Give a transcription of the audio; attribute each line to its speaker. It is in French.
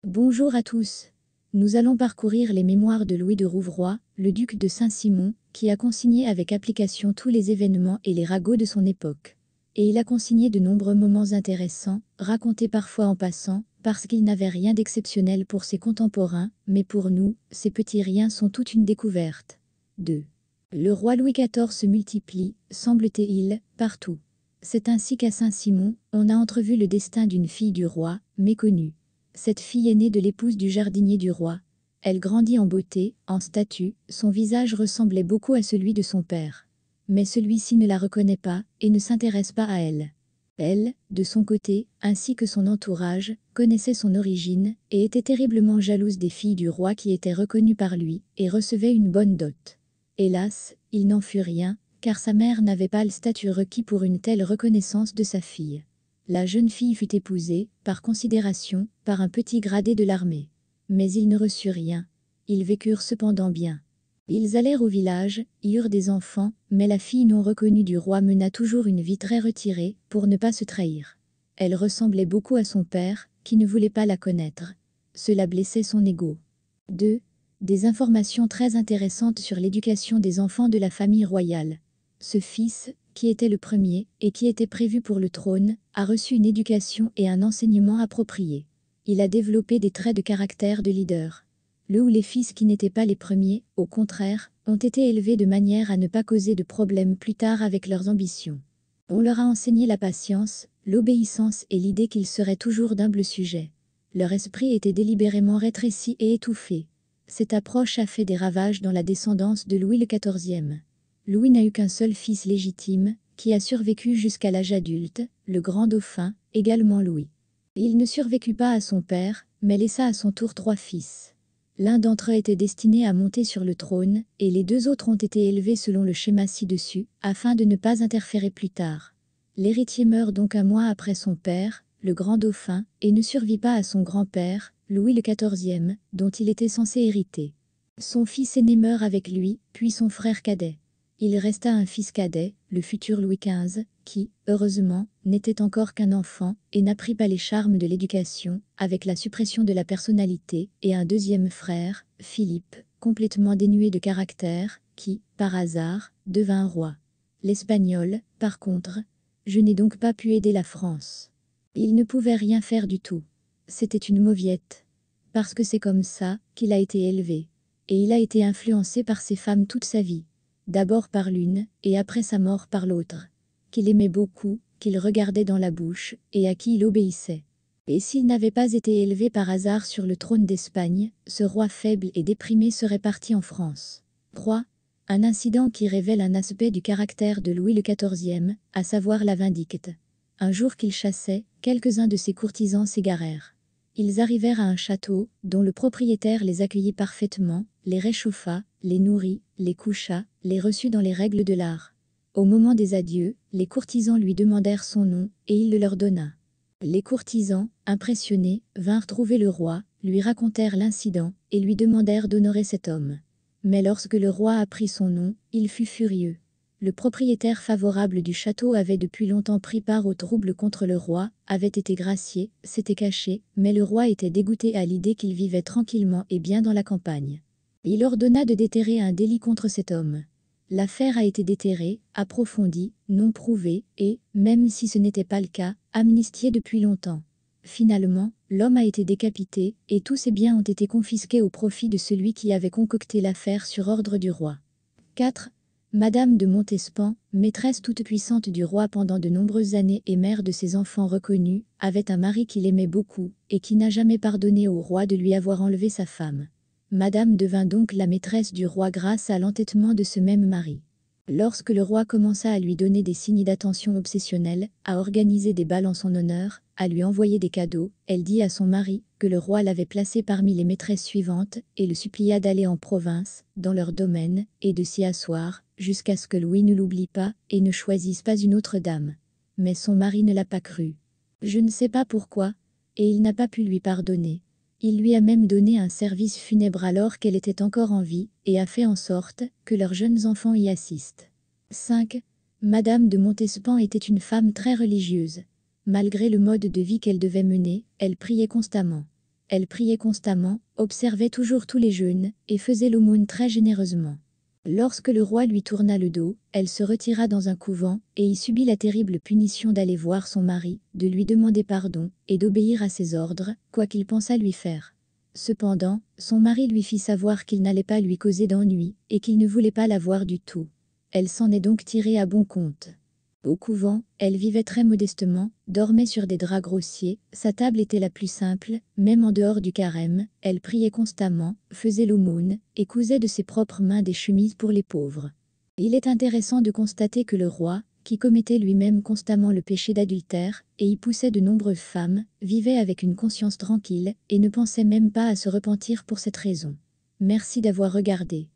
Speaker 1: Bonjour à tous. Nous allons parcourir les mémoires de Louis de Rouvroy, le duc de Saint-Simon, qui a consigné avec application tous les événements et les ragots de son époque. Et il a consigné de nombreux moments intéressants, racontés parfois en passant, parce qu'il n'avait rien d'exceptionnel pour ses contemporains, mais pour nous, ces petits riens sont toute une découverte. 2. Le roi Louis XIV se multiplie, semble-t-il, partout. C'est ainsi qu'à Saint-Simon, on a entrevu le destin d'une fille du roi, méconnue. Cette fille est née de l'épouse du jardinier du roi. Elle grandit en beauté, en statut, son visage ressemblait beaucoup à celui de son père. Mais celui-ci ne la reconnaît pas, et ne s'intéresse pas à elle. Elle, de son côté, ainsi que son entourage, connaissait son origine, et était terriblement jalouse des filles du roi qui étaient reconnues par lui, et recevaient une bonne dot. Hélas, il n'en fut rien, car sa mère n'avait pas le statut requis pour une telle reconnaissance de sa fille. La jeune fille fut épousée, par considération, par un petit gradé de l'armée. Mais ils ne reçurent rien. Ils vécurent cependant bien. Ils allèrent au village, y eurent des enfants, mais la fille non reconnue du roi mena toujours une vie très retirée, pour ne pas se trahir. Elle ressemblait beaucoup à son père, qui ne voulait pas la connaître. Cela blessait son ego. 2. Des informations très intéressantes sur l'éducation des enfants de la famille royale. Ce fils, qui était le premier, et qui était prévu pour le trône, a reçu une éducation et un enseignement appropriés. Il a développé des traits de caractère de leader. Le ou les fils qui n'étaient pas les premiers, au contraire, ont été élevés de manière à ne pas causer de problèmes plus tard avec leurs ambitions. On leur a enseigné la patience, l'obéissance et l'idée qu'ils seraient toujours d'humbles sujets. Leur esprit était délibérément rétréci et étouffé. Cette approche a fait des ravages dans la descendance de Louis XIV. Louis n'a eu qu'un seul fils légitime, qui a survécu jusqu'à l'âge adulte, le grand dauphin, également Louis. Il ne survécut pas à son père, mais laissa à son tour 3 fils. L'un d'entre eux était destiné à monter sur le trône, et les 2 autres ont été élevés selon le schéma ci-dessus, afin de ne pas interférer plus tard. L'héritier meurt donc un mois après son père, le grand dauphin, et ne survit pas à son grand-père, Louis XIV, dont il était censé hériter. Son fils aîné meurt avec lui, puis son frère cadet. Il resta un fils cadet, le futur Louis XV, qui, heureusement, n'était encore qu'un enfant, et n'apprit pas les charmes de l'éducation, avec la suppression de la personnalité, et un deuxième frère, Philippe, complètement dénué de caractère, qui, par hasard, devint roi. L'Espagnol, par contre, je n'ai donc pas pu aider la France. Il ne pouvait rien faire du tout. C'était une mauviette. Parce que c'est comme ça qu'il a été élevé. Et il a été influencé par ses femmes toute sa vie. D'abord par l'une, et après sa mort par l'autre. Qu'il aimait beaucoup, qu'il regardait dans la bouche, et à qui il obéissait. Et s'il n'avait pas été élevé par hasard sur le trône d'Espagne, ce roi faible et déprimé serait parti en France. 3. Un incident qui révèle un aspect du caractère de Louis XIV, à savoir la vindicte. Un jour qu'il chassait, quelques-uns de ses courtisans s'égarèrent. Ils arrivèrent à un château, dont le propriétaire les accueillit parfaitement, les réchauffa, les nourrit, les coucha, les reçut dans les règles de l'art. Au moment des adieux, les courtisans lui demandèrent son nom, et il le leur donna. Les courtisans, impressionnés, vinrent trouver le roi, lui racontèrent l'incident, et lui demandèrent d'honorer cet homme. Mais lorsque le roi apprit son nom, il fut furieux. Le propriétaire favorable du château avait depuis longtemps pris part au trouble contre le roi, avait été gracié, s'était caché, mais le roi était dégoûté à l'idée qu'il vivait tranquillement et bien dans la campagne. Il ordonna de déterrer un délit contre cet homme. L'affaire a été déterrée, approfondie, non prouvée, et, même si ce n'était pas le cas, amnistiée depuis longtemps. Finalement, l'homme a été décapité, et tous ses biens ont été confisqués au profit de celui qui avait concocté l'affaire sur ordre du roi. 4. Madame de Montespan, maîtresse toute-puissante du roi pendant de nombreuses années et mère de ses enfants reconnus, avait un mari qu'il aimait beaucoup, et qui n'a jamais pardonné au roi de lui avoir enlevé sa femme. Madame devint donc la maîtresse du roi grâce à l'entêtement de ce même mari. Lorsque le roi commença à lui donner des signes d'attention obsessionnels, à organiser des bals en son honneur, à lui envoyer des cadeaux, elle dit à son mari que le roi l'avait placé parmi les maîtresses suivantes et le supplia d'aller en province, dans leur domaine, et de s'y asseoir, jusqu'à ce que Louis ne l'oublie pas et ne choisisse pas une autre dame. Mais son mari ne l'a pas cru. Je ne sais pas pourquoi, et il n'a pas pu lui pardonner. Il lui a même donné un service funèbre alors qu'elle était encore en vie, et a fait en sorte que leurs jeunes enfants y assistent. 5. Madame de Montespan était une femme très religieuse. Malgré le mode de vie qu'elle devait mener, elle priait constamment. Elle priait constamment, observait toujours tous les jeûnes, et faisait l'aumône très généreusement. Lorsque le roi lui tourna le dos, elle se retira dans un couvent, et y subit la terrible punition d'aller voir son mari, de lui demander pardon, et d'obéir à ses ordres, quoi qu'il pensât lui faire. Cependant, son mari lui fit savoir qu'il n'allait pas lui causer d'ennui, et qu'il ne voulait pas la voir du tout. Elle s'en est donc tirée à bon compte. Au couvent, elle vivait très modestement, dormait sur des draps grossiers, sa table était la plus simple, même en dehors du carême, elle priait constamment, faisait l'aumône, et cousait de ses propres mains des chemises pour les pauvres. Il est intéressant de constater que le roi, qui commettait lui-même constamment le péché d'adultère, et y poussait de nombreuses femmes, vivait avec une conscience tranquille, et ne pensait même pas à se repentir pour cette raison. Merci d'avoir regardé.